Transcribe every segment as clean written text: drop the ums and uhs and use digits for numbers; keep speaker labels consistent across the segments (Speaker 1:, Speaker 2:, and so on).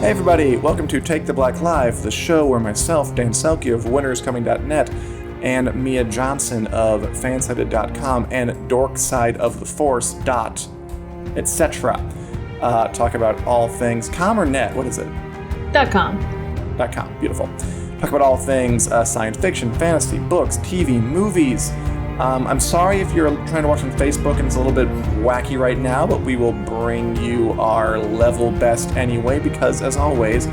Speaker 1: Hey everybody, welcome to Take the Black Live, the show where myself, Dan Selcke of winnerscoming.net, and Mia Johnson of fansided.com and dorksideoftheforce. etc. Talk about all things com or net. What is it?
Speaker 2: .com.
Speaker 1: .com. Beautiful. Talk about all things science fiction, fantasy, books, TV, movies. I'm sorry if you're trying to watch on Facebook and it's a little bit wacky right now, but we will bring you our level best anyway, because as always,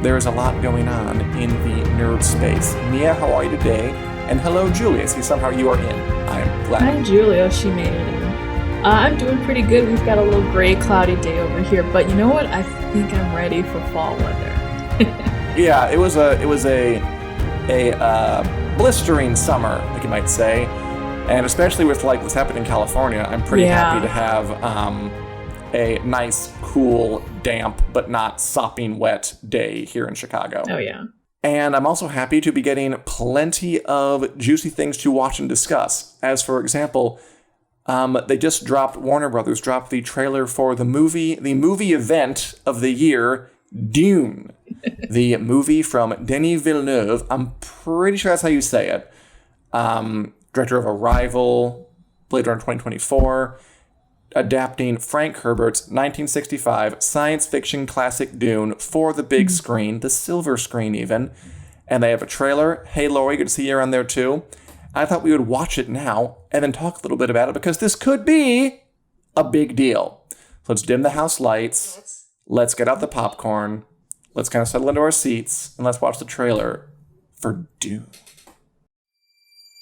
Speaker 1: there is a lot going on in the nerd space. Mia, how are you today? And hello, Julia. See, somehow you are in. I'm glad.
Speaker 2: Hi, Julia. She made it in. I'm doing pretty good. We've got a little gray, cloudy day over here, but you know what? I think I'm ready for fall weather.
Speaker 1: Yeah, it was a blistering summer, like you might say. And especially with like what's happened in California, I'm pretty happy to have a nice, cool, damp, but not sopping wet day here in Chicago.
Speaker 2: Oh, yeah.
Speaker 1: And I'm also happy to be getting plenty of juicy things to watch and discuss. As for example, Warner Brothers dropped the trailer for the movie event of the year, Dune. The movie from Denis Villeneuve. I'm pretty sure that's how you say it. Director of Arrival, Blade Runner 2024, adapting Frank Herbert's 1965 science fiction classic Dune for the big screen, the silver screen even. And they have a trailer. Hey, Lori, good to see you around there too. I thought we would watch it now and then talk a little bit about it because this could be a big deal. So let's dim the house lights. Let's get out the popcorn. Let's kind of settle into our seats and let's watch the trailer for Dune.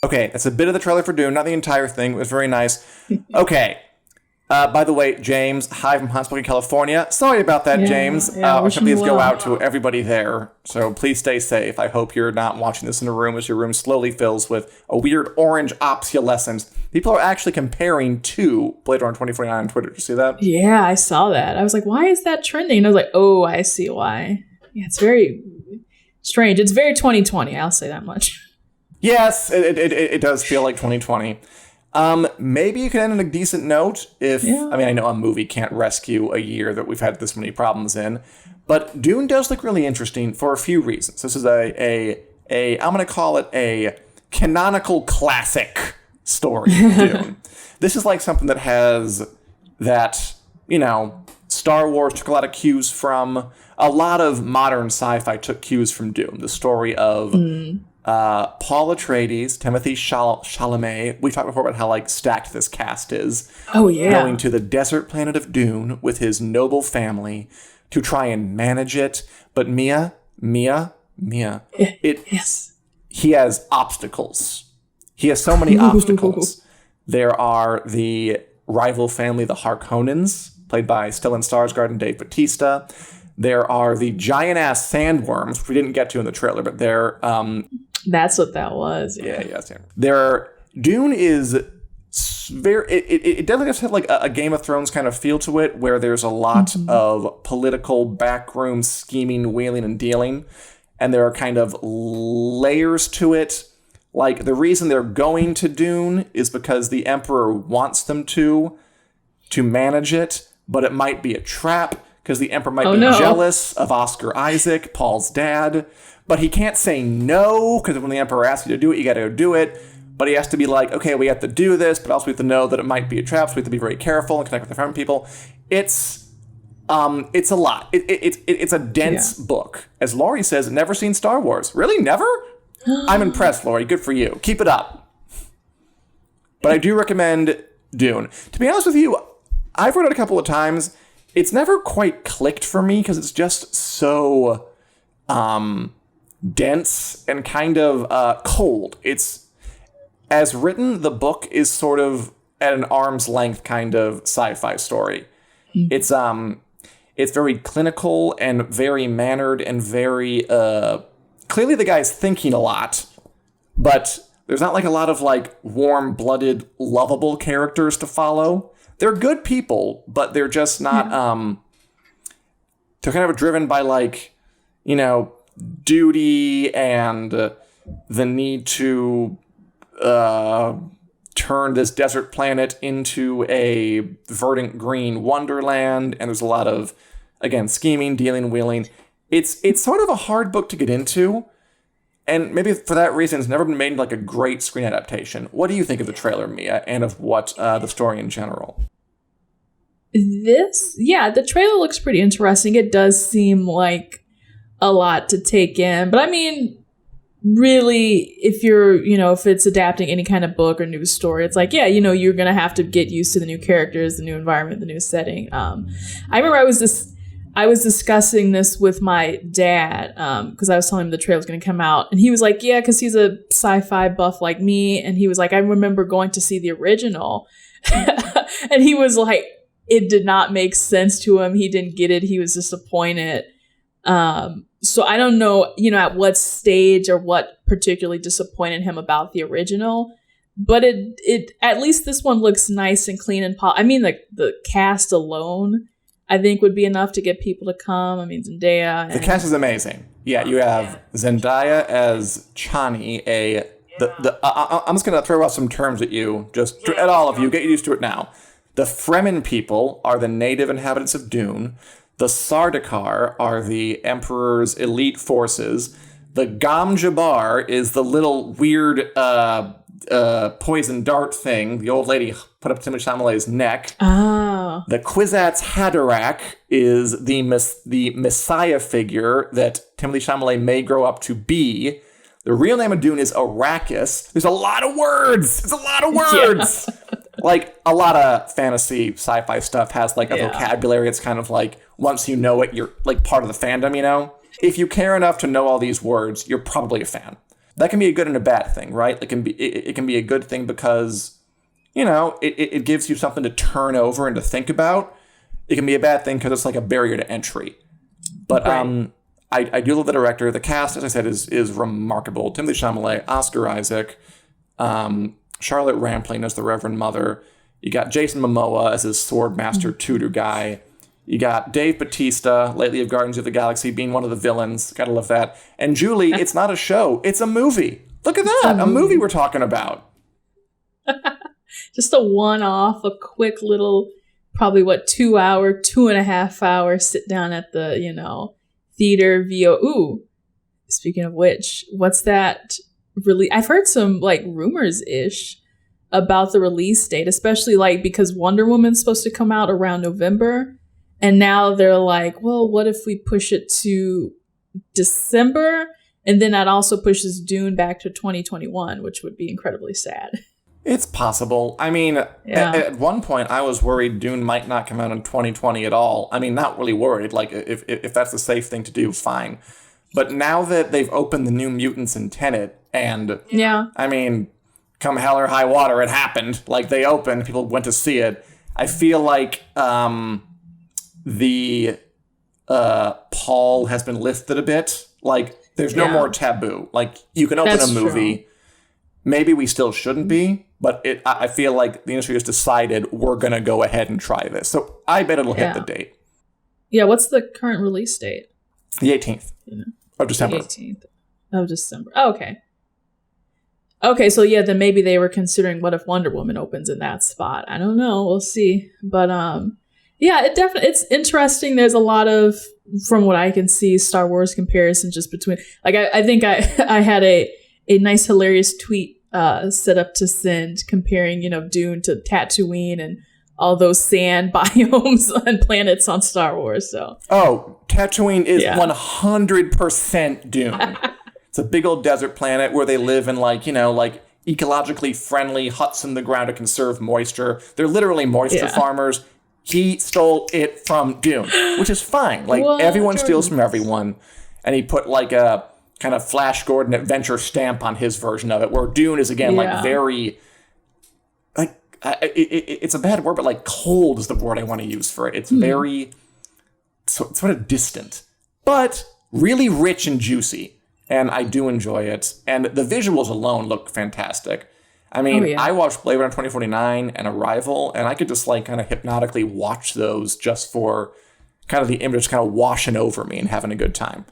Speaker 1: Okay, that's a bit of the trailer for Dune, not the entire thing. It was very nice. Okay. By the way, James, hi from Hot Springs, California. Sorry about that, James. Our sympathies go out to everybody there. So please stay safe. I hope you're not watching this in a room as your room slowly fills with a weird orange obsolescence. People are actually comparing to Blade Runner 2049 on Twitter. Did you see that?
Speaker 2: Yeah, I saw that. I was like, why is that trending? And I was like, oh, I see why. Yeah, it's very strange. It's very 2020, I'll say that much.
Speaker 1: Yes, it does feel like 2020. Maybe you can end on a decent note I mean, I know a movie can't rescue a year that we've had this many problems in, but Dune does look really interesting for a few reasons. This is I'm going to call it a canonical classic story, Dune. This is like something that Star Wars took a lot of cues from. A lot of modern sci-fi took cues from Dune. The story of Paul Atreides, Timothée Chalamet. We talked before about how stacked this cast is.
Speaker 2: Oh yeah,
Speaker 1: going to the desert planet of Dune with his noble family to try and manage it. But Mia,
Speaker 2: yes,
Speaker 1: he has obstacles. He has so many obstacles. There are the rival family, the Harkonnens, played by Stellan Skarsgård and Dave Bautista. There are the giant-ass sandworms, which we didn't get to in the trailer, but they're...
Speaker 2: That's what that was.
Speaker 1: Yeah. Dune is very... It definitely does have a Game of Thrones kind of feel to it, where there's a lot of political backroom scheming, wheeling, and dealing. And there are kind of layers to it. Like, the reason they're going to Dune is because the Emperor wants them to manage it, but it might be a trap, because the Emperor might be jealous of Oscar Isaac, Paul's dad. But he can't say no, because when the Emperor asks you to do it, you got to go do it. But he has to be like, okay, we have to do this, but also we have to know that it might be a trap, so we have to be very careful and connect with the farm people. It's a lot. It's a dense book. As Laurie says, never seen Star Wars. Really? Never? I'm impressed, Laurie. Good for you. Keep it up. But I do recommend Dune. To be honest with you, I've read it a couple of times. It's never quite clicked for me because it's just so dense and kind of cold. It's, as written, the book is sort of at an arm's length kind of sci-fi story. It's very clinical and very mannered and very clearly the guy's thinking a lot, but there's not a lot of warm-blooded, lovable characters to follow. They're good people, but they're just not, they're kind of driven by duty and the need to turn this desert planet into a verdant green wonderland. And there's a lot of, again, scheming, dealing, wheeling. It's sort of a hard book to get into, and maybe for that reason, it's never been made like a great screen adaptation. What do you think of the trailer, Mia, and of what the story in general?
Speaker 2: The trailer looks pretty interesting. It does seem like a lot to take in, but I mean, really, if if it's adapting any kind of book or news story, it's like, you're gonna have to get used to the new characters, the new environment, the new setting. I remember I was discussing this with my dad because I was telling him the trailer was going to come out, and he was like, yeah, because he's a sci-fi buff like me, and he was like, I remember going to see the original, and he was like, it did not make sense to him. He didn't get it. He was disappointed. So I don't know, at what stage or what particularly disappointed him about the original, but it at least this one looks nice and clean and I mean, the cast alone, I think, would be enough to get people to come. I mean, Zendaya.
Speaker 1: The cast is amazing. Yeah, you have Zendaya as Chani, I'm just going to throw out some terms at you, just at all of you. Get used to it now. The Fremen people are the native inhabitants of Dune. The Sardaukar are the Emperor's elite forces. The Gom Jabbar is the little weird poison dart thing the old lady put up Timothée Chalamet's neck.
Speaker 2: Oh.
Speaker 1: The Kwisatz Haderach is the messiah figure that Timothée Chalamet may grow up to be. The real name of Dune is Arrakis. There's a lot of words. Yeah. Like, a lot of fantasy sci-fi stuff has, like, a vocabulary. It's kind of like, once you know it, you're, like, part of the fandom, If you care enough to know all these words, you're probably a fan. That can be a good and a bad thing, right? It can be a good thing because, it gives you something to turn over and to think about. It can be a bad thing because it's like a barrier to entry. But right. I do love the director. The cast, as I said, is remarkable. Timothée Chalamet, Oscar Isaac, Charlotte Rampling as the Reverend Mother. You got Jason Momoa as his swordmaster tutor guy. You got Dave Bautista, lately of Guardians of the Galaxy, being one of the villains. Gotta love that. And Julie, it's not a show. It's a movie. Look at that. A movie we're talking about.
Speaker 2: Just a one-off, a quick little, probably 2.5 hour sit down at the, theater via. Ooh, speaking of which, what's that? Really, I've heard some rumors-ish about the release date, especially because Wonder Woman's supposed to come out around November. And now they're like, well, what if we push it to December? And then that also pushes Dune back to 2021, which would be incredibly sad.
Speaker 1: It's possible. I mean, at one point, I was worried Dune might not come out in 2020 at all. I mean, not really worried. Like, if that's the safe thing to do, fine. But now that they've opened the New Mutants in Tenet, and, I mean, come hell or high water, it happened. Like, they opened, people went to see it. I feel like the pall has been lifted a bit. Like, there's no more taboo. Like, you can open a movie. True. Maybe we still shouldn't be, but I feel like the industry has decided we're going to go ahead and try this. So I bet it'll hit the date.
Speaker 2: Yeah, what's the current release date?
Speaker 1: The 18th of December.
Speaker 2: The 18th of December. Oh, okay. Okay, so then maybe they were considering what if Wonder Woman opens in that spot. I don't know. We'll see. But it's interesting. There's a lot of, from what I can see, Star Wars comparison just between, I think I had a nice hilarious tweet set up to send comparing, Dune to Tatooine and all those sand biomes and planets on Star Wars. So
Speaker 1: Tatooine is 100% Dune. It's a big old desert planet where they live in ecologically friendly huts in the ground to conserve moisture. They're literally moisture farmers. He stole it from Dune, which is fine. Everyone steals from everyone. And he put a kind of Flash Gordon adventure stamp on his version of it, where Dune is again very it's a bad word, but cold is the word I want to use for it. It's very sort of distant, but really rich and juicy, and I do enjoy it. And the visuals alone look fantastic. I mean, I watched Blade Runner 2049 and Arrival, and I could just kind of hypnotically watch those just for kind of the image kind of washing over me and having a good time.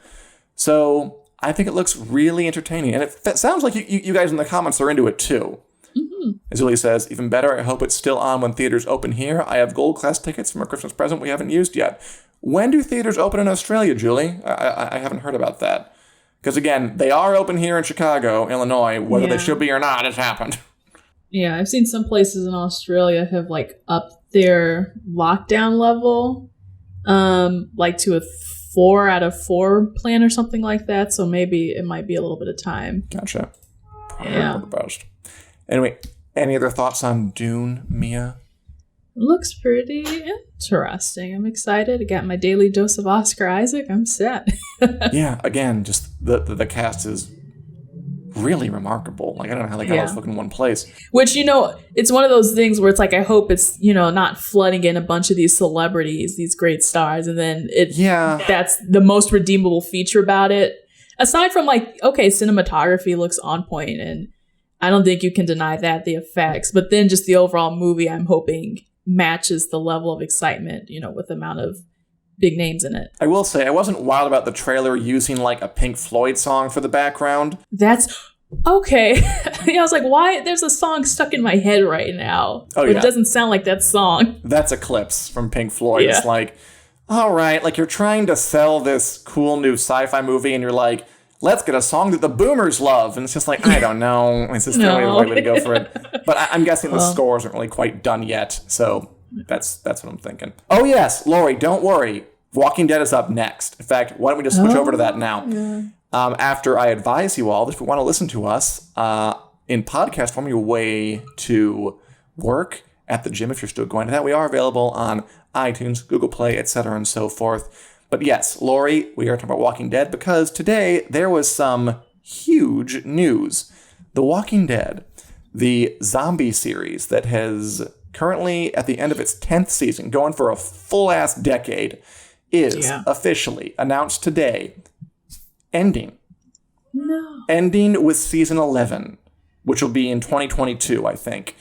Speaker 1: So I think it looks really entertaining, and it sounds like you guys in the comments are into it too. Mm-hmm. As Julie says, even better, I hope it's still on when theaters open here. I have gold class tickets from a Christmas present we haven't used yet. When do theaters open in Australia, Julie? I haven't heard about that. Because, again, they are open here in Chicago, Illinois. Whether they should be or not, it's happened.
Speaker 2: Yeah, I've seen some places in Australia have, like, upped their lockdown level, like, to a 4 out of 4 plan or something like that. So maybe it might be a little bit of time.
Speaker 1: Gotcha.
Speaker 2: Yeah.
Speaker 1: Anyway, any other thoughts on Dune, Mia?
Speaker 2: Looks pretty interesting. I'm excited. I got my daily dose of Oscar Isaac. I'm set.
Speaker 1: Yeah, again, just the cast is really remarkable. Like, I don't know how they got all this fucking one place.
Speaker 2: Which, it's one of those things where it's like, I hope it's, not flooding in a bunch of these celebrities, these great stars, and then that's the most redeemable feature about it. Aside from, like, okay, cinematography looks on point, and I don't think you can deny that, the effects, but then just the overall movie, I'm hoping matches the level of excitement, with the amount of big names in it.
Speaker 1: I will say, I wasn't wild about the trailer using, like, a Pink Floyd song for the background.
Speaker 2: That's okay. I was like, why? There's a song stuck in my head right now. Oh, yeah. It doesn't sound like that song.
Speaker 1: That's Eclipse from Pink Floyd. Yeah. It's like, all right, like, you're trying to sell this cool new sci-fi movie, and you're like, let's get a song that the boomers love. And it's just like, I don't know. It's just the right way to go for it. But I'm guessing the score isn't really quite done yet. So that's what I'm thinking. Oh, yes, Lori, don't worry. Walking Dead is up next. In fact, why don't we just switch over to that now? Yeah. After I advise you all that if you want to listen to us in podcast form, your way to work, at the gym, if you're still going to that, we are available on iTunes, Google Play, etc., and so forth. But yes, Lori, we are talking about Walking Dead because today there was some huge news. The Walking Dead, the zombie series that has currently at the end of its 10th season, going for a full-ass decade, is officially announced today, ending.
Speaker 2: No.
Speaker 1: Ending with season 11, which will be in 2022, I think.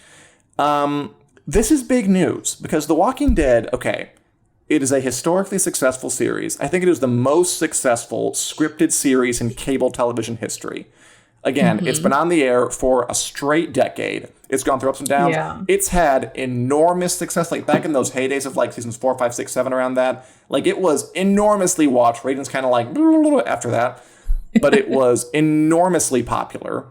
Speaker 1: This is big news because The Walking Dead, okay, it is a historically successful series. I think it is the most successful scripted series in cable television history. Again, it's been on the air for a straight decade. It's gone through ups and downs. Yeah. It's had enormous success. Like back in those heydays of like seasons 4, 5, 6, 7, around that, like it was enormously watched. Ratings kind of like after that, but it was enormously popular.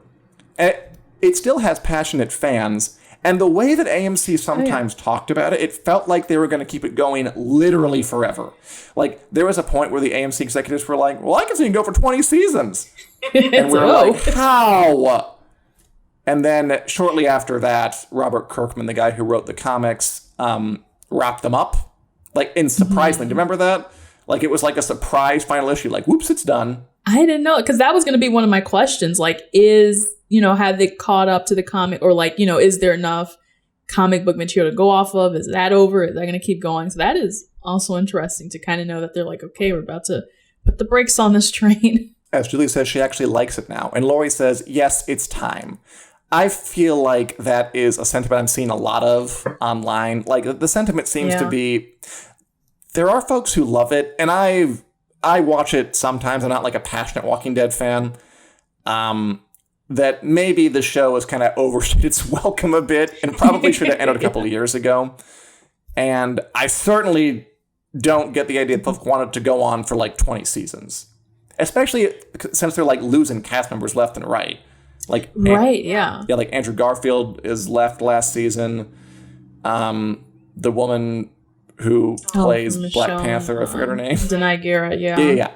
Speaker 1: And it still has passionate fans. And the way that AMC sometimes talked about it, it felt like they were going to keep it going literally forever. Like, there was a point where the AMC executives were like, well, I can see it go for 20 seasons. And we were like, how? And then shortly after that, Robert Kirkman, the guy who wrote the comics, wrapped them up. Like, and surprisingly, do you remember that? Like, it was like a surprise final issue. Like, whoops, it's done.
Speaker 2: I didn't know, because that was going to be one of my questions. Like, have they caught up to the comic, or like, is there enough comic book material to go off of? Is that over? Is that going to keep going? So that is also interesting to kind of know that they're like, okay, we're about to put the brakes on this train.
Speaker 1: As Julie says, she actually likes it now. And Lori says, yes, it's time. I feel like that is a sentiment I'm seeing a lot of online. Like, the sentiment seems to be, there are folks who love it, and I watch it sometimes. I'm not like a passionate Walking Dead fan. That maybe the show has kind of overstayed its welcome a bit and probably should have ended a couple of years ago. And I certainly don't get the idea that folks wanted to go on for like 20 seasons. Especially since they're like losing cast members left and right. Like,
Speaker 2: yeah,
Speaker 1: like Andrew Garfield is left last season. The woman who plays
Speaker 2: Michonne,
Speaker 1: Black Panther, I forget her name.
Speaker 2: Denai Guerra,
Speaker 1: Yeah.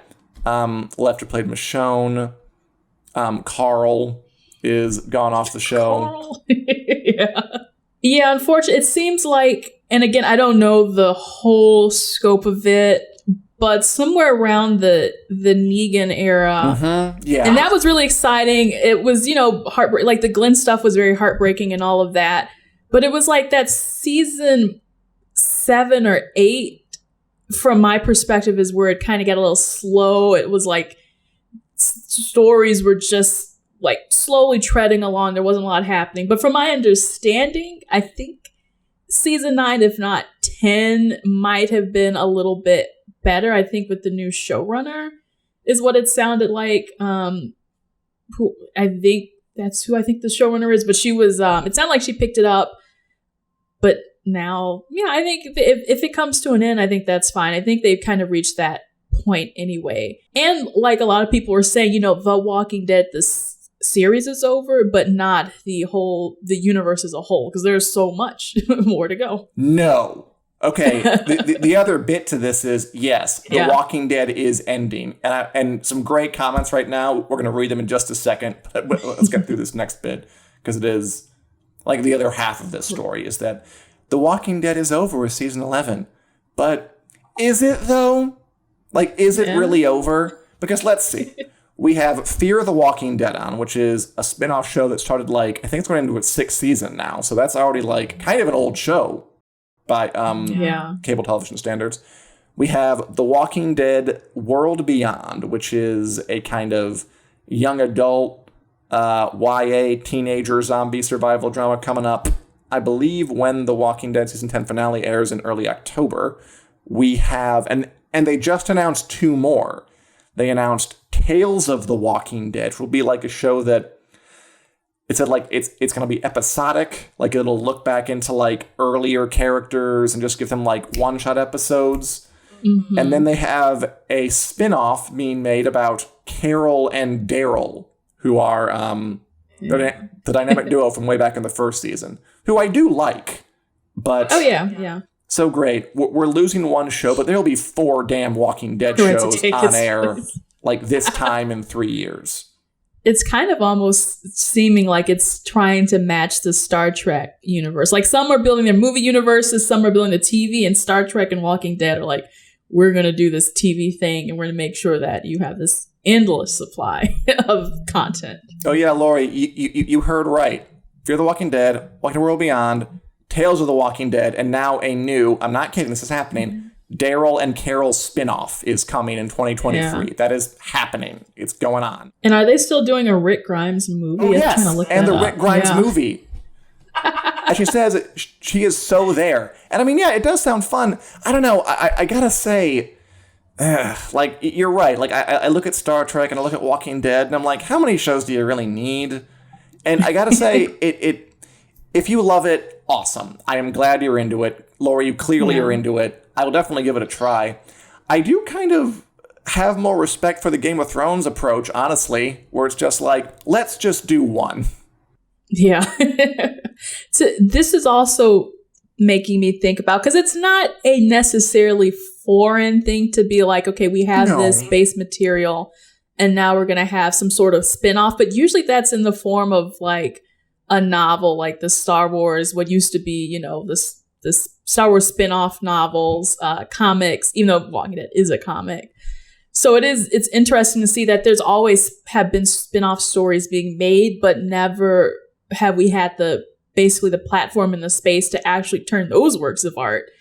Speaker 1: Left, who played Michonne. Carl is gone off the show.
Speaker 2: Yeah, unfortunately, it seems like, and again, I don't know the whole scope of it, but somewhere around the Negan era.
Speaker 1: Yeah.
Speaker 2: And that was really exciting. It was, heartbreak. Like the Glenn stuff was very heartbreaking and all of that. But it was like that season 7 or 8, from my perspective, is where it kind of got a little slow. It was like stories were just like slowly treading along. There wasn't a lot happening. But from my understanding, I think season 9, if not 10, might have been a little bit better. I think with the new showrunner is what it sounded like. Who I think that's who I think the showrunner is. But she was, it sounded like she picked it up, but now, yeah, I think if it comes to an end, I think that's fine. I think they've kind of reached that point anyway. And like a lot of people were saying, you know, The Walking Dead, this series is over, but not the universe as a whole, because there's so much more to go.
Speaker 1: No. Okay, the other bit to this is, yes, The Walking Dead is ending. And some great comments right now. We're going to read them in just a second, but let's get through this next bit, because it is, like, the other half of this story is that The Walking Dead is over with season 11. But is it, though? Like, is it really over? Because let's see. We have Fear the Walking Dead on, which is a spin-off show that started, like, I think it's going into its 6th season now. So that's already, like, kind of an old show by cable television standards. We have The Walking Dead World Beyond, which is a kind of young adult YA teenager zombie survival drama coming up, I believe, when The Walking Dead season 10 finale airs in early October. We have, and they just announced 2 more. They announced Tales of the Walking Dead, which will be like a show that it said, like, it's going to be episodic. Like, it'll look back into, like, earlier characters and just give them, like, one-shot episodes. Mm-hmm. And then they have a spin-off being made about Carol and Daryl, who are the dynamic duo from way back in the first season, who I do like. But so great. We're losing one show, but there'll be 4 damn Walking Dead shows on air, like, this time in 3 years.
Speaker 2: It's kind of almost seeming like it's trying to match the Star Trek universe. Like, some are building their movie universes, some are building the TV, and Star Trek and Walking Dead are like, we're going to do this TV thing, and we're going to make sure that you have this endless supply of content.
Speaker 1: Oh, yeah, Lori, you heard right. Fear the Walking Dead, Walking World Beyond, Tales of the Walking Dead, and now a new, I'm not kidding, this is happening, Daryl and Carol spinoff is coming in 2023. Yeah. That is happening. It's going on.
Speaker 2: And are they still doing a Rick Grimes movie?
Speaker 1: Oh, yes, and the Rick Grimes movie. And she says she is so there. And I mean, yeah, it does sound fun. I don't know. I gotta say, like, you're right. Like, I look at Star Trek and I look at Walking Dead, and I'm like, how many shows do you really need? And I gotta say, if you love it, awesome. I am glad you're into it. Lori, you clearly are into it. I will definitely give it a try. I do kind of have more respect for the Game of Thrones approach, honestly, where it's just like, let's just do one.
Speaker 2: Yeah. So this is also making me think about, because it's not a necessarily foreign thing to be like, okay, we have this base material and now we're going to have some sort of spin-off. But usually that's in the form of like a novel, like the Star Wars, what used to be, you know, this Star Wars spin-off novels, comics, even though Walking Dead is a comic. So it's interesting to see that there's always have been spin-off stories being made, but never have we had basically the platform and the space to actually turn those works of art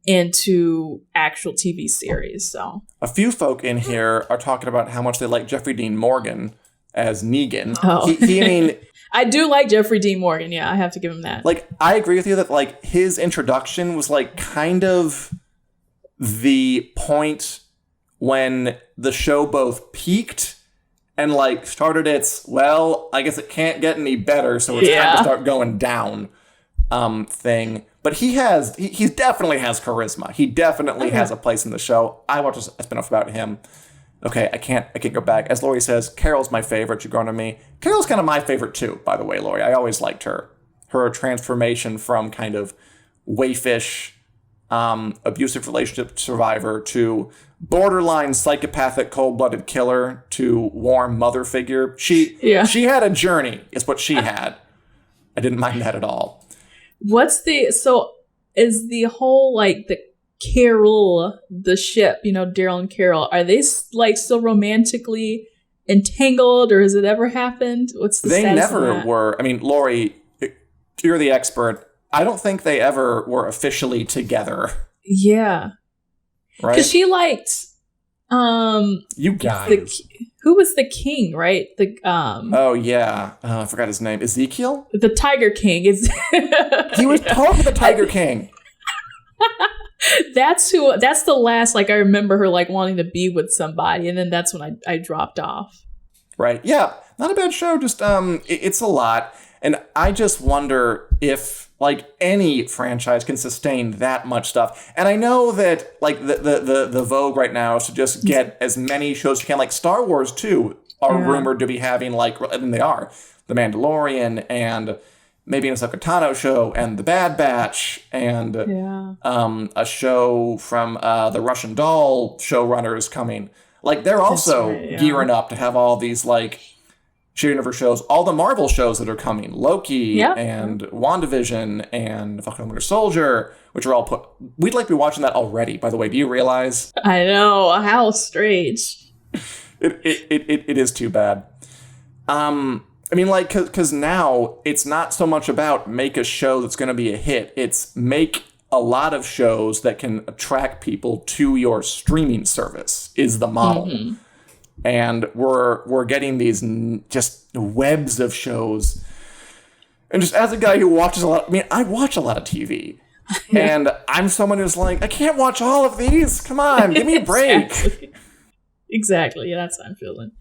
Speaker 2: into actual TV series. So
Speaker 1: a few folk in here are talking about how much they like Jeffrey Dean Morgan as Negan.
Speaker 2: Oh.
Speaker 1: He I mean,
Speaker 2: I do like Jeffrey Dean Morgan. Yeah, I have to give him that.
Speaker 1: Like, I agree with you that, like, his introduction was, like, kind of the point when the show both peaked and, like, started its, well, I guess it can't get any better, so it's time to start going down thing. But he definitely has charisma. He definitely has a place in the show. I watched a spinoff about him. Okay, I can't go back. As Lori says, Carol's my favorite. You're going to me. Carol's kind of my favorite too, by the way, Lori. I always liked her. Her transformation from kind of waifish, abusive relationship survivor to borderline psychopathic, cold-blooded killer to warm mother figure. She had a journey, is what she had. I didn't mind that at all.
Speaker 2: Is the whole, like, the Carol, the ship, you know, Daryl and Carol, are they like still romantically entangled, or has it ever happened? What's the status of that? They never
Speaker 1: were. I mean, Lori, you're the expert. I don't think they ever were officially together.
Speaker 2: Yeah.
Speaker 1: Right?
Speaker 2: Because she liked
Speaker 1: you guys.
Speaker 2: Who was the king, right?
Speaker 1: Oh yeah. I forgot his name. Ezekiel?
Speaker 2: The Tiger King.
Speaker 1: He was totally the Tiger King.
Speaker 2: That's the last, like, I remember her, like, wanting to be with somebody, and then that's when I dropped off.
Speaker 1: Right. Yeah. Not a bad show. Just it's a lot. And I just wonder if like any franchise can sustain that much stuff. And I know that like the vogue right now is to just get as many shows as you can. Like Star Wars too are rumored to be having like, I mean they are, The Mandalorian and maybe an Ahsoka Tano show and The Bad Batch and a show from the Russian Doll showrunners coming. Like they're also gearing up to have all these like shared universe shows, all the Marvel shows that are coming, Loki and WandaVision and Falcon Winter Soldier, which are all we'd like to be watching that already, by the way. Do you realize?
Speaker 2: I know, how strange.
Speaker 1: It is too bad. I mean, like, because now it's not so much about make a show that's going to be a hit. It's make a lot of shows that can attract people to your streaming service is the model. Mm-hmm. And we're getting these just webs of shows. And just as a guy who watches a lot, I mean, I watch a lot of TV. And I'm someone who's like, I can't watch all of these. Come on, give me a break.
Speaker 2: Exactly. Yeah, that's how I'm feeling.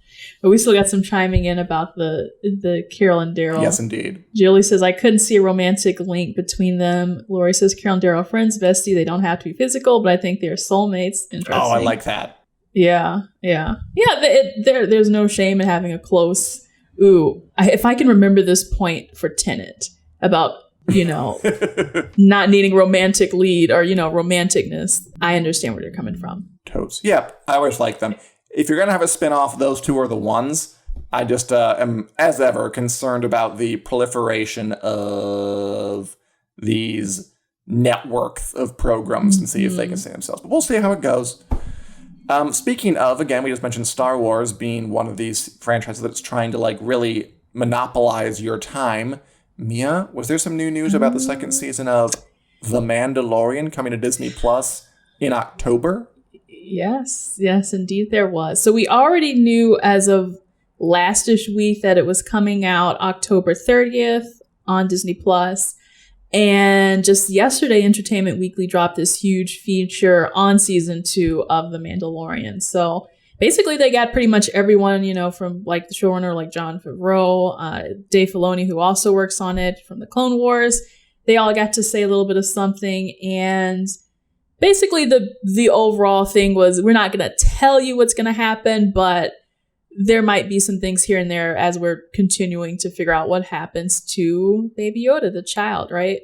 Speaker 2: But we still got some chiming in about the Carol and Daryl.
Speaker 1: Yes, indeed.
Speaker 2: Julie says, I couldn't see a romantic link between them. Lori says, Carol and Daryl are friends, bestie. They don't have to be physical, but I think they're soulmates. Interesting.
Speaker 1: Oh, I like that.
Speaker 2: Yeah. There's no shame in having a close. If I can remember this point for Tenet about, not needing romantic lead or, romanticness, I understand where they're coming from.
Speaker 1: Totes. Yep. I always like them. If you're going to have a spinoff, those two are the ones. I just am, as ever, concerned about the proliferation of these networks of programs and see if they can see themselves. But we'll see how it goes. Speaking of, again, we just mentioned Star Wars being one of these franchises that's trying to like really monopolize your time. Mia, was there some new news about the second season of The Mandalorian coming to Disney Plus in October?
Speaker 2: Yes, indeed there was. So we already knew as of last-ish week that it was coming out October 30th on Disney Plus. And just yesterday, Entertainment Weekly dropped this huge feature on season 2 of The Mandalorian. So basically, they got pretty much everyone, from like the showrunner, like Jon Favreau, Dave Filoni, who also works on it from the Clone Wars. They all got to say a little bit of something. And basically, the overall thing was, we're not going to tell you what's going to happen, but there might be some things here and there as we're continuing to figure out what happens to Baby Yoda, the child, right?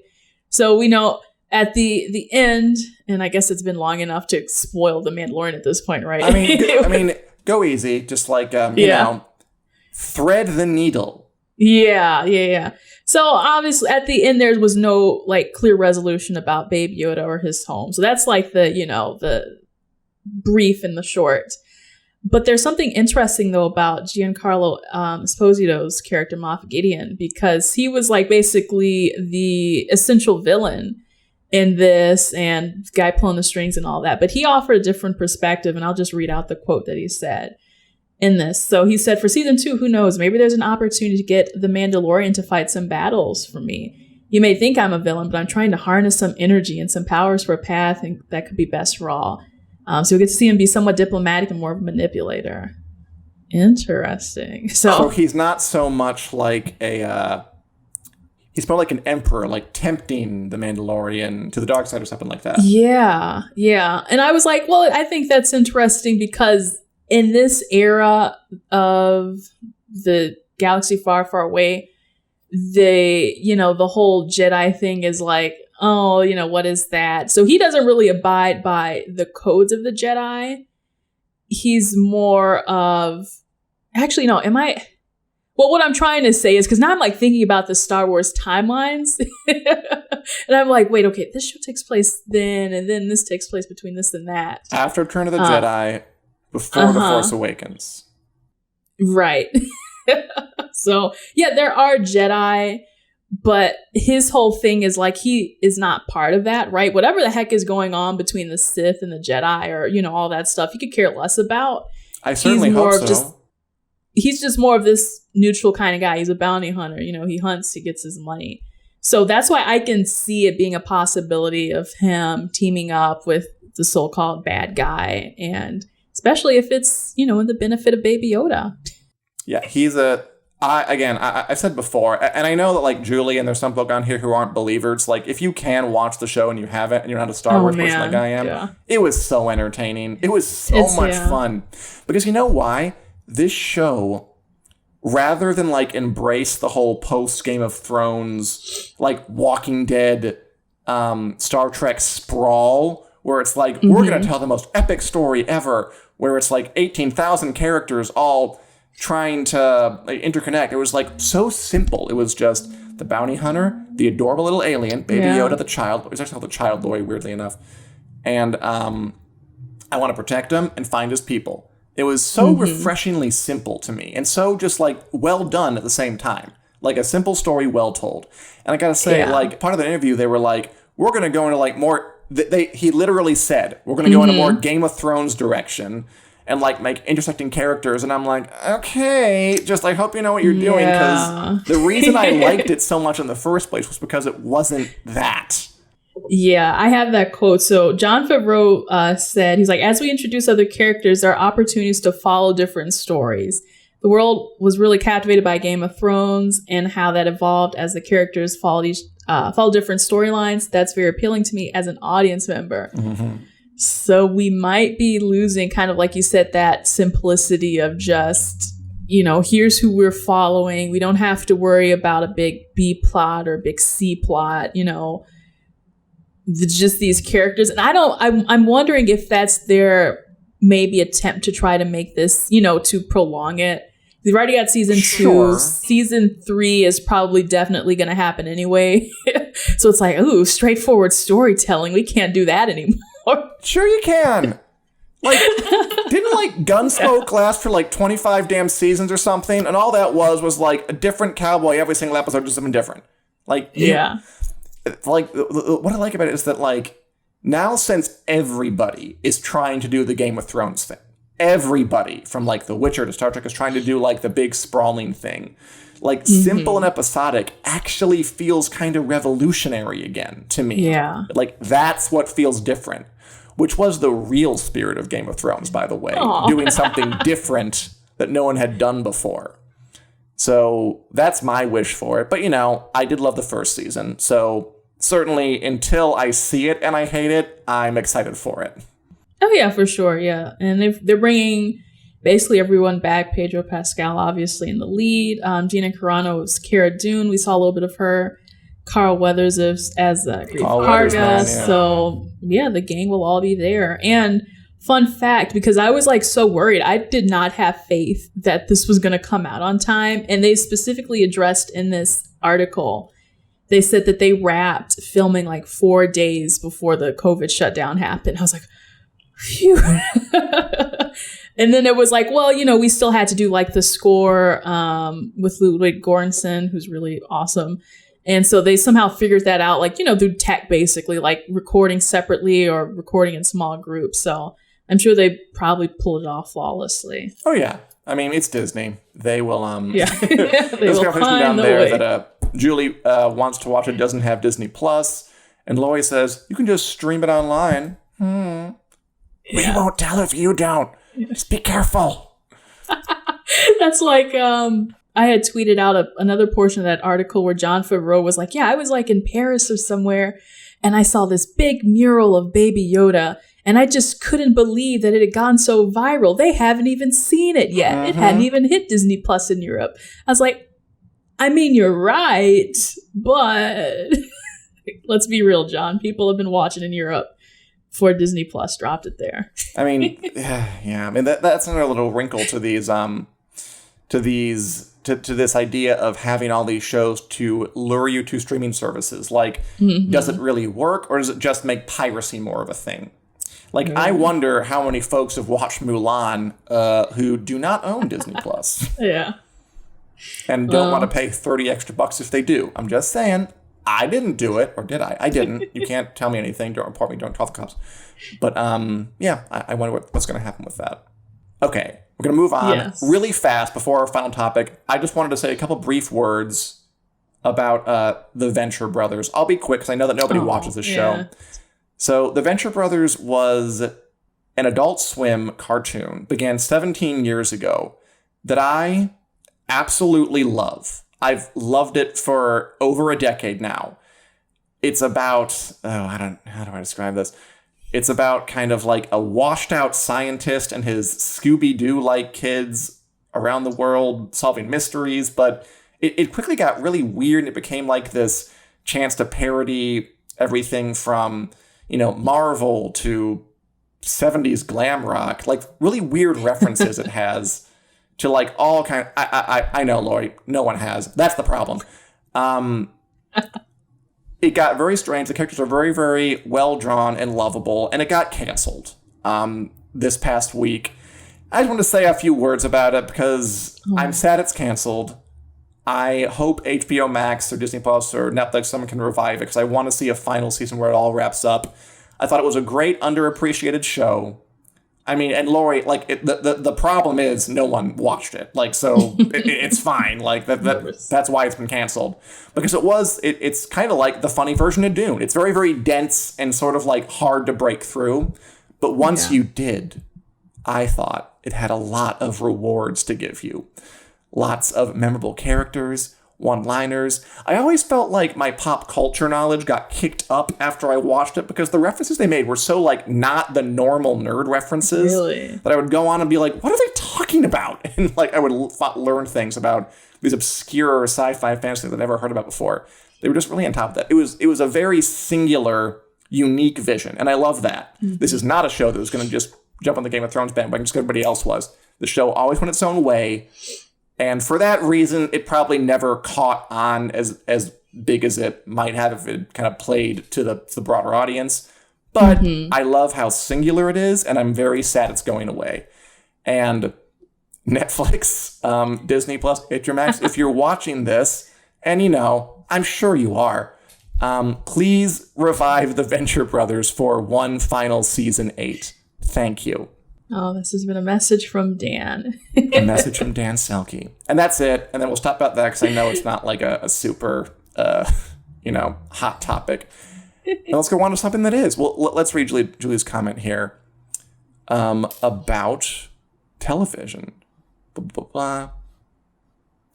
Speaker 2: So we know at the end, and I guess it's been long enough to spoil The Mandalorian at this point, right?
Speaker 1: I mean, go easy, just like thread the needle.
Speaker 2: Yeah. So obviously, at the end, there was no like clear resolution about Baby Yoda or his home. So that's like the brief and the short. But there's something interesting, though, about Giancarlo Esposito's character, Moff Gideon, because he was like basically the essential villain in this and the guy pulling the strings and all that. But he offered a different perspective, and I'll just read out the quote that he said in this. So he said, for season 2, who knows? Maybe there's an opportunity to get the Mandalorian to fight some battles for me. You may think I'm a villain, but I'm trying to harness some energy and some powers for a path and that could be best for all. So we get to see him be somewhat diplomatic and more of a manipulator. Interesting. So
Speaker 1: he's not so much like he's more like an emperor, like tempting the Mandalorian to the dark side or something like that.
Speaker 2: Yeah. And I was like, well, I think that's interesting because in this era of the galaxy far, far away, the whole Jedi thing is like, oh, what is that? So he doesn't really abide by the codes of the Jedi. He's more of, actually, no, what I'm trying to say is, because now I'm like thinking about the Star Wars timelines. And I'm like, wait, okay, this show takes place then, and then this takes place between this and that.
Speaker 1: After Return of the Jedi, before The Force Awakens.
Speaker 2: Right. So, yeah, there are Jedi, but his whole thing is like he is not part of that, right? Whatever the heck is going on between the Sith and the Jedi or, all that stuff, he could care less about.
Speaker 1: I certainly hope so.
Speaker 2: He's just more of this neutral kind of guy. He's a bounty hunter. He hunts, he gets his money. So that's why I can see it being a possibility of him teaming up with the so-called bad guy. And especially if it's, in the benefit of Baby Yoda.
Speaker 1: Yeah, I've said before, and I know that like Julie and there's some folk on here who aren't believers. Like, if you can watch the show and you haven't, and you're not a Star Wars person like I am, it was so entertaining. It was so much fun. Because you know why? This show, rather than like embrace the whole post Game of Thrones, like Walking Dead, Star Trek sprawl, where it's like, we're going to tell the most epic story ever, where it's like 18,000 characters all trying to interconnect. It was like so simple. It was just the bounty hunter, the adorable little alien, Baby Yoda, the child. It was actually called the child boy, weirdly enough. And I want to protect him and find his people. It was so refreshingly simple to me, and so just like well done at the same time. Like a simple story, well told. And I gotta say, like part of the interview, they were like, "We're gonna go into like more." He literally said, "We're gonna go into more Game of Thrones direction." And like make intersecting characters, and I'm like, okay, just I hope you know what you're doing, because the reason I liked it so much in the first place was because it wasn't that.
Speaker 2: Yeah, I have that quote. So Jon Favreau said, he's like, as we introduce other characters, there are opportunities to follow different stories. The world was really captivated by Game of Thrones and how that evolved as the characters follow different storylines. That's very appealing to me as an audience member. So we might be losing, kind of like you said, that simplicity of just, you know, here's who we're following. We don't have to worry about a big B plot or a big C plot, you know, just these characters. And I'm wondering if that's their maybe attempt to try to make this, you know, to prolong it. We've already got season 2. Season 3 is probably definitely going to happen anyway. So it's like, ooh, straightforward storytelling. We can't do that anymore.
Speaker 1: Sure you can. Like, didn't like Gunsmoke last for like 25 damn seasons or something? And all that was like a different cowboy every single episode, just something different. Like, like what I like about it is that like now, since everybody is trying to do the Game of Thrones thing, everybody from like The Witcher to Star Trek is trying to do like the big sprawling thing. Like simple and episodic actually feels kind of revolutionary again to me. Yeah. Like that's what feels different, which was the real spirit of Game of Thrones, by the way. Aww. Doing something different that no one had done before. So that's my wish for it. But, you know, I did love the first season. So certainly until I see it and I hate it, I'm excited for it.
Speaker 2: Oh, yeah, for sure. Yeah. And if they're bringing basically everyone back, Pedro Pascal, obviously, in the lead. Gina Carano is Cara Dune. We saw a little bit of her. Carl Weathers as Grief Karga. Yeah. So, yeah, the gang will all be there. And fun fact, because I was like so worried, I did not have faith that this was going to come out on time. And they specifically addressed in this article, they said that they wrapped filming like 4 days before the COVID shutdown happened. I was like, phew. And then it was like, well, you know, we still had to do like the score with Ludwig Göransson, who's really awesome. And so they somehow figured that out, like, you know, through tech, basically, like recording separately or recording in small groups. So I'm sure they probably pulled it off flawlessly.
Speaker 1: Oh, yeah. I mean, it's Disney. They will,
Speaker 2: yeah. They will find
Speaker 1: down
Speaker 2: the
Speaker 1: there
Speaker 2: way.
Speaker 1: that Julie wants to watch it, doesn't have Disney Plus. And Lori says, you can just stream it online. We won't tell if you don't. Just be careful.
Speaker 2: That's like, I had tweeted out another portion of that article where Jon Favreau was like, yeah, I was like in Paris or somewhere, and I saw this big mural of Baby Yoda, and I just couldn't believe that it had gone so viral. They haven't even seen it yet. It hadn't even hit Disney Plus in Europe. I was like, I mean, you're right, but let's be real, John. People have been watching in Europe before Disney Plus dropped it there.
Speaker 1: I mean, yeah. I mean, that's another little wrinkle to these to this idea of having all these shows to lure you to streaming services. Like, does it really work, or does it just make piracy more of a thing? Like, I wonder how many folks have watched Mulan who do not own Disney Plus.
Speaker 2: Yeah.
Speaker 1: And don't want to pay $30 extra if they do. I'm just saying. I didn't do it, or did I? I didn't. You can't tell me anything. Don't report me. Don't call the cops. But yeah, I wonder what's going to happen with that. Okay, we're going to move on really fast before our final topic. I just wanted to say a couple brief words about the Venture Brothers. I'll be quick because I know that nobody watches this show. So the Venture Brothers was an Adult Swim cartoon, began 17 years ago, that I absolutely love. I've loved it for over a decade now. It's about, how do I describe this? It's about kind of like a washed out scientist and his Scooby-Doo-like kids around the world solving mysteries, but it quickly got really weird and it became like this chance to parody everything from, Marvel to 70s glam rock, like really weird references it has to like all kind of, I know, Lori, no one has. That's the problem. It got very strange. The characters are very, very well drawn and lovable, and it got canceled this past week. I just want to say a few words about it because I'm sad it's canceled. I hope HBO Max or Disney Plus or Netflix, someone can revive it because I want to see a final season where it all wraps up. I thought it was a great, underappreciated show. I mean, and Lori, like, the problem is no one watched it. Like, so it's fine. Like, that's why it's been canceled. Because it's kind of like the funny version of Dune. It's very, very dense and sort of, like, hard to break through. But once you did, I thought it had a lot of rewards to give you. Lots of memorable characters, one-liners. I always felt like my pop culture knowledge got kicked up after I watched it because the references they made were so, like, not the normal nerd references.
Speaker 2: Really?
Speaker 1: That I would go on and be like, what are they talking about? And, like, I would learn things about these obscure sci-fi fantasy that I've never heard about before. They were just really on top of that. It was a very singular, unique vision, and I love that. Mm-hmm. This is not a show that was going to just jump on the Game of Thrones bandwagon just like everybody else was. The show always went its own way. And for that reason, it probably never caught on as big as it might have if it kind of played to the broader audience. But I love how singular it is, and I'm very sad it's going away. And Netflix, Disney Plus, HBO Max, if you're watching this, and I'm sure you are, please revive the Venture Brothers for one final season 8. Thank you.
Speaker 2: Oh, this has been a message from Dan.
Speaker 1: A message from Dan Selcke. And that's it. And then we'll stop at that because I know it's not like a super, hot topic. And let's go on to something that is. Well, let's read Julie's comment here about television. Blah, blah, blah.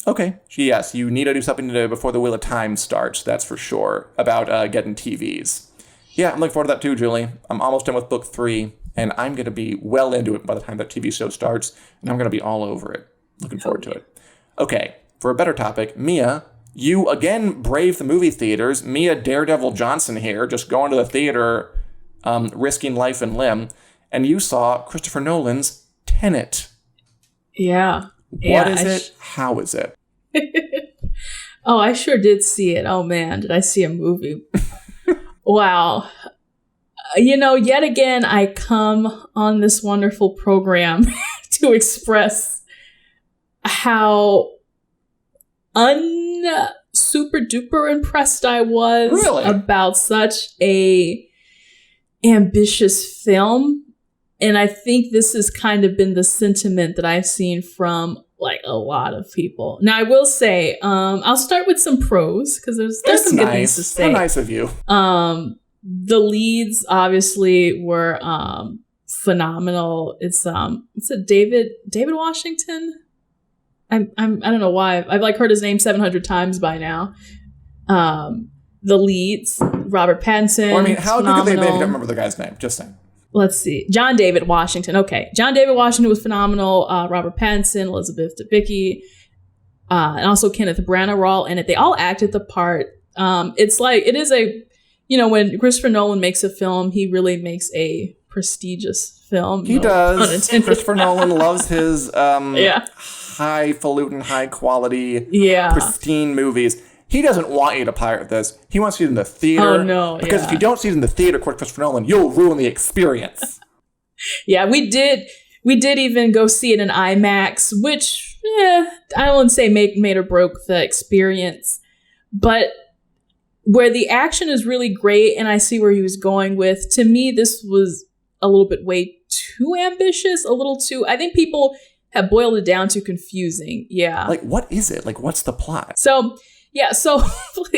Speaker 1: Okay. Yes, you need to do something today before the Wheel of Time starts. That's for sure. About getting TVs. Yeah, I'm looking forward to that too, Julie. I'm almost done with book 3. And I'm going to be well into it by the time that TV show starts. And I'm going to be all over it. Looking forward to it. Okay, for a better topic, Mia, you again brave the movie theaters. Mia Daredevil Johnson here, just going to the theater, risking life and limb. And you saw Christopher Nolan's Tenet.
Speaker 2: Yeah.
Speaker 1: What is it? How is it?
Speaker 2: Oh, I sure did see it. Oh, man, did I see a movie? Wow. Yet again, I come on this wonderful program to express how super duper impressed I was about such a ambitious film. And I think this has kind of been the sentiment that I've seen from like a lot of people. Now, I will say, I'll start with some pros because there's some good things to say.
Speaker 1: How nice of you.
Speaker 2: The leads obviously were phenomenal. It's a David Washington. I don't know why I've like heard his name 700 times by now. The leads, Robert Pattinson.
Speaker 1: Well, I mean, how could they make? I don't remember the guy's name. Just saying.
Speaker 2: Let's see, John David Washington. Okay, John David Washington was phenomenal. Robert Pattinson, Elizabeth Debicki, and also Kenneth Branagh were all in it. They all acted the part. It's like it is a. When Christopher Nolan makes a film, he really makes a prestigious film.
Speaker 1: He does. Christopher Nolan loves his highfalutin, high-quality, pristine movies. He doesn't want you to pirate this. He wants you in the theater.
Speaker 2: Oh, no.
Speaker 1: Because if you don't see it in the theater, Christopher Nolan, you'll ruin the experience.
Speaker 2: Yeah, we did even go see it in IMAX, which, I wouldn't say made or broke the experience. But where the action is really great, and I see where he was going with, to me, this was a little bit way too ambitious, a little too, I think people have boiled it down to confusing. Yeah.
Speaker 1: Like, what is it? Like, what's the plot?
Speaker 2: So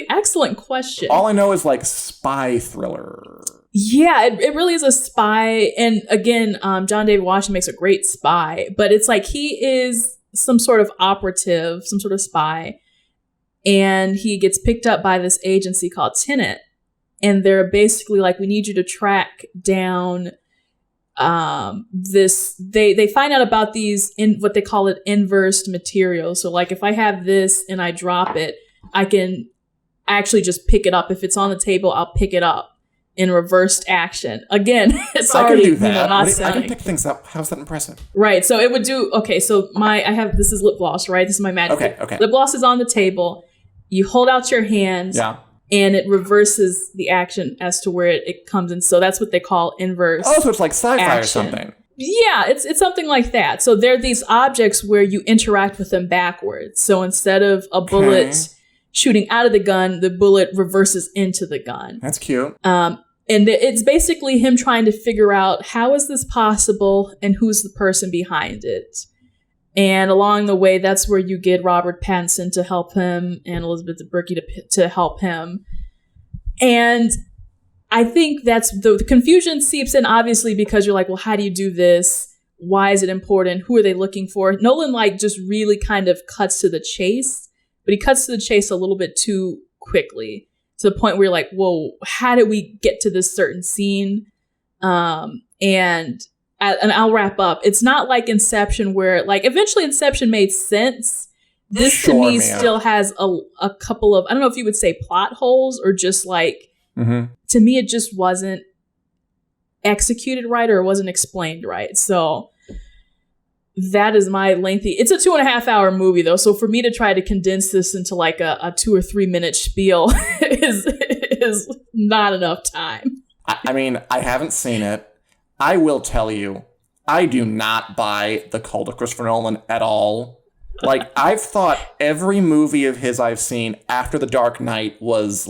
Speaker 2: excellent question.
Speaker 1: All I know is like spy thriller.
Speaker 2: Yeah, it really is a spy. And again, John David Washington makes a great spy, but it's like he is some sort of operative, some sort of spy, and he gets picked up by this agency called Tenet, and they're basically like, we need you to track down this. They find out about these in what they call it inversed materials. So like if I have this and I drop it, I can actually just pick it up. If it's on the table, I'll pick it up in reversed action. Again, it's
Speaker 1: I
Speaker 2: already
Speaker 1: can do that.
Speaker 2: not
Speaker 1: I can pick things up. How's that impressive?
Speaker 2: Right. So it would do, okay, so this is lip gloss, right? This is my magic.
Speaker 1: Okay.
Speaker 2: Lip gloss is on the table. You hold out your hand.
Speaker 1: Yeah.
Speaker 2: And it reverses the action as to where it comes in. So that's what they call inverse.
Speaker 1: Oh, so it's like sci-fi
Speaker 2: action.
Speaker 1: or something.
Speaker 2: Yeah, it's something like that. So they're these objects where you interact with them backwards. So instead of a bullet shooting out of the gun, the bullet reverses into the gun.
Speaker 1: That's cute.
Speaker 2: And it's basically him trying to figure out how is this possible and who's the person behind it. And along the way, that's where you get Robert Pattinson to help him and Elizabeth Debicki to help him. And I think that's the confusion seeps in, obviously, because you're like, well, how do you do this? Why is it important? Who are they looking for? Nolan just really kind of cuts to the chase, but he cuts to the chase a little bit too quickly to the point where you're like, whoa, how did we get to this certain scene? And I'll wrap up. It's not like Inception where eventually Inception made sense. This to me still has a couple of, I don't know if you would say plot holes or just to me, it just wasn't executed right or it wasn't explained right. So that is my lengthy, it's a 2.5 hour movie though. So for me to try to condense this into a 2 or 3 minute spiel is not enough time.
Speaker 1: I mean, I haven't seen it. I will tell you, I do not buy the cult of Christopher Nolan at all. I've thought every movie of his I've seen after The Dark Knight was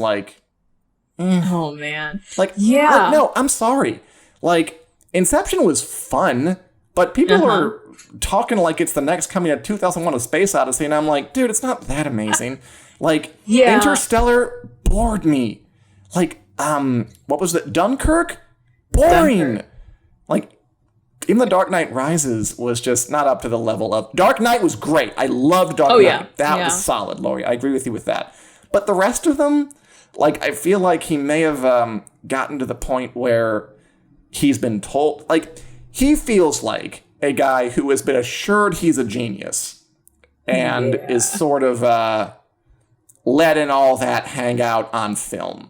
Speaker 2: oh man.
Speaker 1: No, I'm sorry. Inception was fun, but people are talking like it's the next coming of 2001: A Space Odyssey, and I'm like, dude, it's not that amazing. Interstellar bored me. What was it? Dunkirk? Boring. Even The Dark Knight Rises was just not up to the level of... Dark Knight was great. I loved Dark Knight.
Speaker 2: Yeah.
Speaker 1: That was solid, Lori. I agree with you with that. But the rest of them, I feel like he may have gotten to the point where he's been told... he feels like a guy who has been assured he's a genius and is sort of letting all that hang out on film.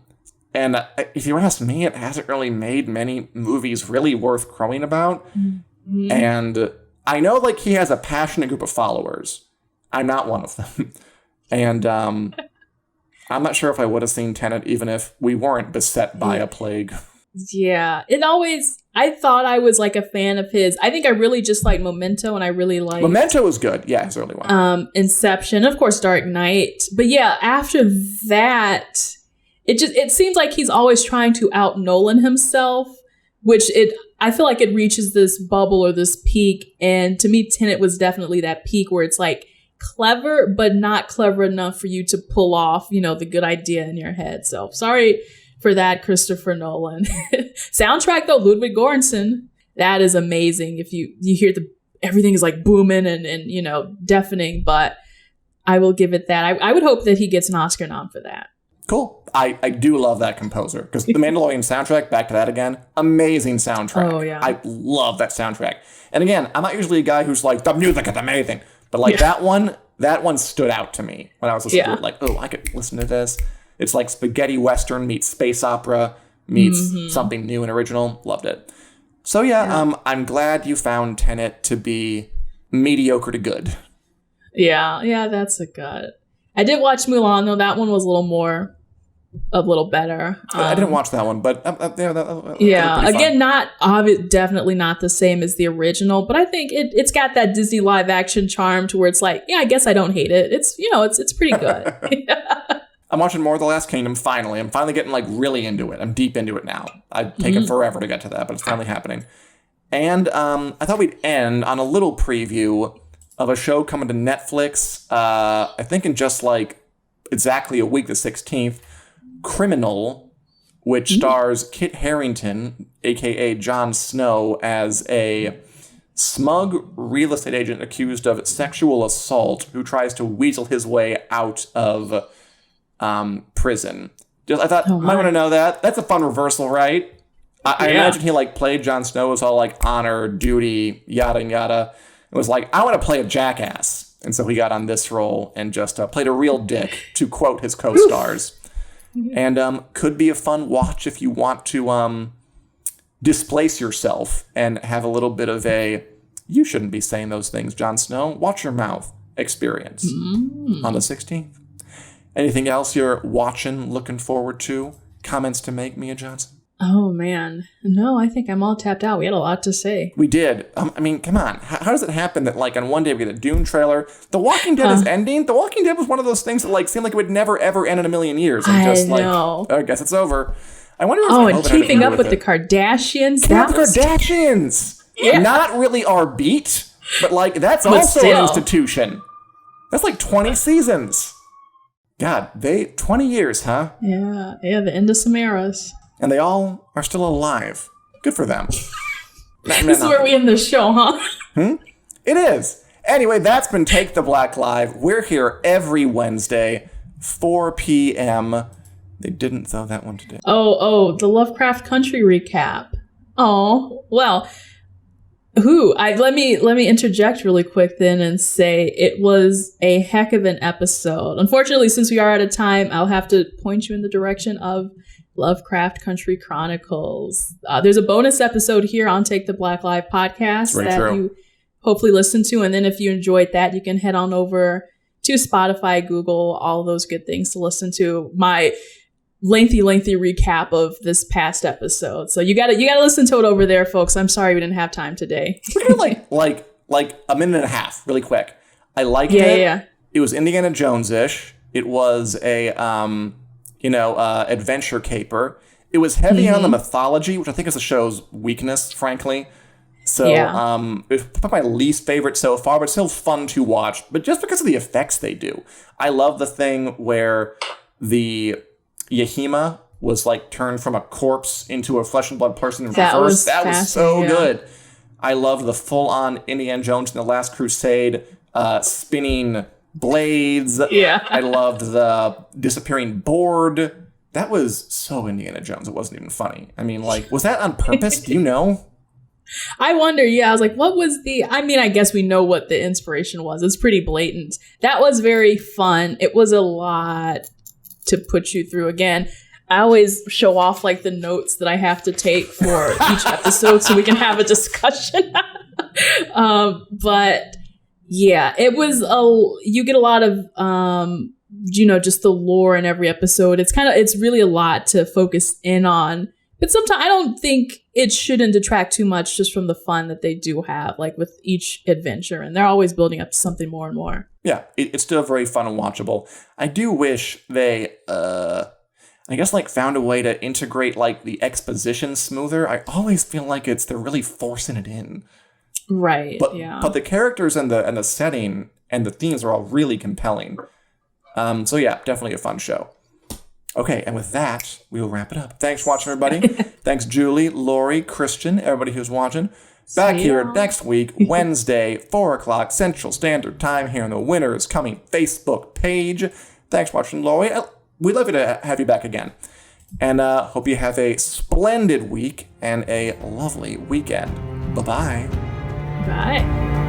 Speaker 1: And if you ask me, it hasn't really made many movies really worth crowing about. Mm-hmm. And I know, he has a passionate group of followers. I'm not one of them. And I'm not sure if I would have seen Tenet even if we weren't beset by a plague.
Speaker 2: Yeah. I thought I was, a fan of his. I think I really just like Memento, and I really like...
Speaker 1: Memento was good. Yeah, his early one.
Speaker 2: Inception, of course, Dark Knight. But yeah, after that... It seems like he's always trying to out Nolan himself, which I feel like it reaches this bubble or this peak. And to me, Tenet was definitely that peak where it's clever, but not clever enough for you to pull off, the good idea in your head. So sorry for that, Christopher Nolan. Soundtrack though, Ludwig Göransson, that is amazing. If you hear everything is booming and deafening, but I will give it that. I would hope that he gets an Oscar nom for that.
Speaker 1: Cool. I do love that composer because the Mandalorian soundtrack, back to that again, amazing soundtrack.
Speaker 2: Oh, yeah.
Speaker 1: I love that soundtrack. And again, I'm not usually a guy who's the music is amazing, but that one stood out to me when I was listening to it. I could listen to this. It's like spaghetti western meets space opera meets something new and original. Loved it. So I'm glad you found Tenet to be mediocre to good.
Speaker 2: Yeah, that's a good. I did watch Mulan though. That one was a little better.
Speaker 1: I didn't watch that one, but
Speaker 2: again, definitely not the same as the original, but I think it's got that Disney live action charm to where it's I guess I don't hate it. It's it's pretty good.
Speaker 1: I'm watching more of The Last Kingdom. Finally, I'm finally getting really into it. I'm deep into it now. I've taken forever to get to that, but it's finally happening. And I thought we'd end on a little preview of a show coming to Netflix. I think in just exactly a week, the 16th. Criminal, which stars Kit Harington, aka Jon Snow, as a smug real estate agent accused of sexual assault who tries to weasel his way out of prison. I thought, might want to know that. That's a fun reversal, right? I imagine he played Jon Snow, was all honor, duty, yada yada. It was I want to play a jackass. And so he got on this role and just played a real dick, to quote his co-stars. And could be a fun watch if you want to displace yourself and have a little bit of a, you shouldn't be saying those things, Jon Snow. Watch your mouth experience on the 16th. Anything else you're watching, looking forward to? Comments to make, Mia Johnson?
Speaker 2: Oh, man. No, I think I'm all tapped out. We had a lot to say.
Speaker 1: We did. I mean, come on. How does it happen that, on one day we get a Dune trailer? The Walking Dead is ending. The Walking Dead was one of those things that, seemed like it would never, ever end in a million years. And just,
Speaker 2: know.
Speaker 1: I guess it's over. I wonder if
Speaker 2: and keeping up with the Kardashians.
Speaker 1: The Kardashians! Yeah. Not really our beat, but, that's
Speaker 2: but
Speaker 1: also
Speaker 2: still.
Speaker 1: an institution. That's 20 seasons. God, 20 years, huh?
Speaker 2: Yeah, the end of some eras.
Speaker 1: And they all are still alive. Good for them.
Speaker 2: This is where we end the show, huh?
Speaker 1: It is. Anyway, that's been Take the Black Live. We're here every Wednesday, 4 p.m. They didn't throw that one today.
Speaker 2: Oh, the Lovecraft Country recap. Oh, well, let me interject really quick then and say it was a heck of an episode. Unfortunately, since we are out of time, I'll have to point you in the direction of Lovecraft Country Chronicles. There's a bonus episode here on Take the Black Live podcast you hopefully listen to. And then if you enjoyed that, you can head on over to Spotify, Google, all those good things to listen to my lengthy recap of this past episode. So you gotta listen to it over there, folks. I'm sorry we didn't have time today.
Speaker 1: like a minute and a half, really quick. I liked it. Yeah. It was Indiana Jones-ish. It was a adventure caper. It was heavy on the mythology, which I think is the show's weakness, frankly. So it's probably my least favorite so far, but still fun to watch. But just because of the effects they do. I love the thing where the Yahima was turned from a corpse into a flesh and blood person in reverse. That was so good. I love the full-on Indiana Jones in the Last Crusade spinning blades. Yeah. I loved the disappearing board. That was so Indiana Jones. It wasn't even funny. I mean, was that on purpose? Do you know?
Speaker 2: I wonder. Yeah, I was what was I guess we know what the inspiration was. It's pretty blatant. That was very fun. It was a lot to put you through. Again, I always show off the notes that I have to take for each episode so we can have a discussion. But yeah, it was you get a lot of just the lore in every episode. It's really a lot to focus in on. But sometimes I don't think it shouldn't detract too much just from the fun that they do have, with each adventure. And they're always building up to something more and more. Yeah,
Speaker 1: it's still very fun and watchable. I do wish they, found a way to integrate, the exposition smoother. I always feel they're really forcing it in.
Speaker 2: Right,
Speaker 1: But the characters and the setting and the themes are all really compelling. So yeah, definitely a fun show. Okay, and with that, we will wrap it up. Thanks for watching, everybody. Thanks, Julie, Lori, Christian, everybody who's watching. Back here next week, Wednesday, 4 o'clock Central Standard Time, here on the Winners Coming Facebook page. Thanks for watching, Lori. We'd love to have you back again. And hope you have a splendid week and a lovely weekend. Bye-bye.
Speaker 2: Bye.